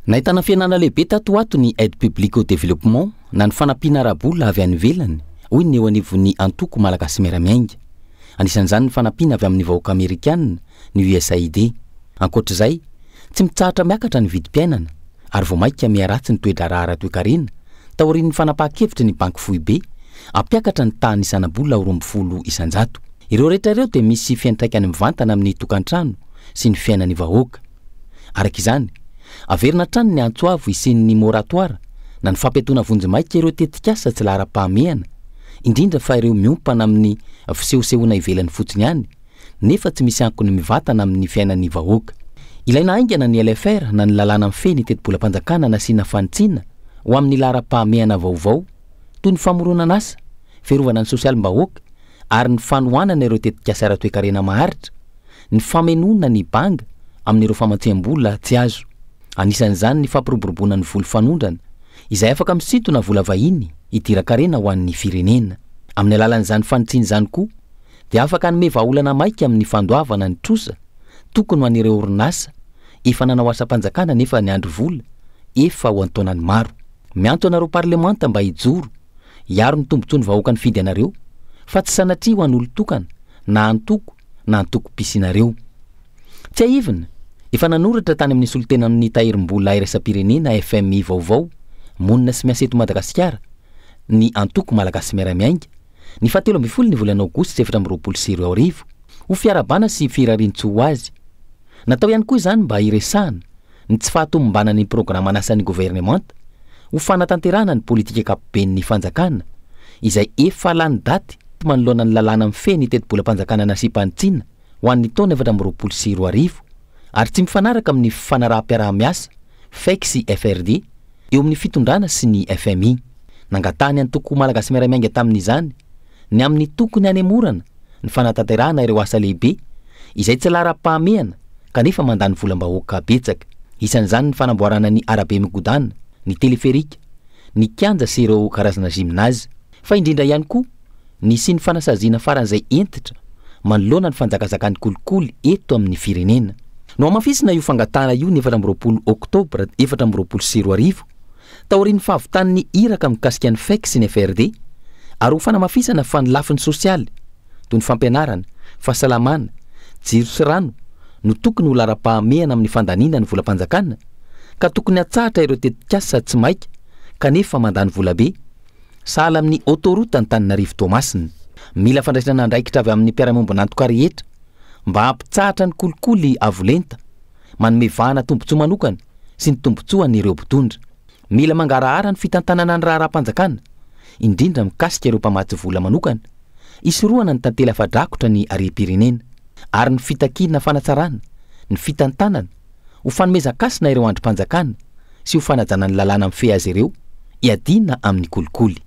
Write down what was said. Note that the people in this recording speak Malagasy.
Nahitana fianana lehibe tato ato ny aide publique au développement na ny fanampiana arabola avy any ivelany hoy ny eo anivon'ny antoko malagasy miaramiainga. Anisan'izany ny fanampiana avy amin'ny vahoaka Amerikanina ny USAID. Ankoatr'izay, tsy mitsahatra miakatra ny vidim-piainana ary vao maika miaratsy ny toe-draharaha toe-karena taorian'ny fanapahan-kevitry ny banky foibe ampiakatra ny tany isanabola 20 isan-jato. Ireo rehetra ireo dia misy fiantraikany mivantana amin'ny tokantrano sy ny fiainan'ny vahoaka. Arak'izany, averina trano ny antsoavo isin'ny moratoire na ny fampiatona vonjy-maika ireo tetikasa tsy lahara-pahamehana, indrindra fa ireo miompana amin'ny fisehosehoana ivelany fotsiny ihany, nefa tsy misy ankony mivantana amin'ny fiainan'ny vahoaka. Ilaina haingana ny LFR na ny lalàna mifeny teti-bola-panjakana nasiana fanitsina ho amin'ny lahara-pahamehana vaovao toy ny famoronana asa, fiarovana ny sosialim-bahoaka ary ny fanohanana ireo tetikasa ara-toe-karena maharitra, ny famenona ny banga amin'ireo famantsiam-bola tsy azo. Anisan'izany ny fampiroboroboana ny vola fanondrana izay afaka misintona vola vahiny idira-karena ho an'ny firenena. Amin'ny alalan'izany fanitsiny izany koa dia afaka hanome vahaolana maika amin'ny fandoavana ny trosa tokony ho an'ireo orinasa efa nanao asa-panjakana nefa ny andro vola efa ho antaonany maro. Mianto anareo parlemanta mba hijoro hiaro ny tombontsoan'ny vahoaka ny fidy anareo fa tsy sanatria ho an'olon-tokana na antoko na antoko-pisinareo. Tsy aivina, efa nanoratra tany amin'ny solontenan'ny tahirim-bola iraisam-pirenena FMI vaovao monina sy miasa eto Madagasikara ny antoko malagasy miaramiainga ny 17 ny volana aogositra 2024 ho fiarabana sy firarian-tso ho azy. Natao ihany koa izany mba hiresahana ny tsy fahatomombanan'ny programa nasan'ny gouvernemanta ho fanatanterahana ny politika ankapobeny ny fanjakana izay efa lany daty manoloana ny lalàna mifeny teti-bola-panjakana nasy-panitsina ho an'ny taona 2024 ary tsy mifanaraka amin'ny fanaraha-piaraha-miasa FEC sy FRD eo amin'ny fitondrana sy ny FMI. Nangatany antoko malagasy miaramiainga tamin'izany ny amin'ny tokony hanemorana ny fanatanterahana ireo asa lehibe izay tsy lahara-pahamehana kanefa mandany volam-bahoaka betsaka. Isan'izany ny fanamboarana ny arabe migodana, ny teleferika, ny kianja sy ireo karazana gymnase, fa indrindra ihany koa ny sy ny fanasaziana faran'izay entitra manoloana ny fanjakazakany kolikoly eto amin'ny firenena. No amafisina io fangatana io ny 20 oktobra 2024 taorian'ny fahavitan'ny iraka mikasika ny FEC sy ny FRD ary ho fanamafisana fa ny lafiny sosialy toy ny fampianarana, fahasalamana, jiro sy rano no tokony ho lara-pahamehana amin'ny fandaniana ny vola-panjakana ka tokony hatsahatra ireo tetikasa tsy maika kanefa mandany volabe sahala amin'ny autoroute Antananarivo Toamasina. Mila fandraisana andraikitra avy amin'ny mpiara-miombon'antoka rehetra mba hampitsahatra ny kolikoly avolenta manome vahana tombontsoa manokana sy ny tombontsoa an'ireo mpitondra. Mila mangarahara ny fitantanana ny raharaha-panjakana indrindra mikasika ireo mpamatsy vola manokana, isorohana ny tantely afa-drakotra ny arem-pirenena ary ny fitakiana fanatsarana, ny fitantanana, ho fanomezan-kasina ireo androm-panjakana sy ho fanajana ny lalàna mifehy azy ireo iadina amin'ny kolikoly.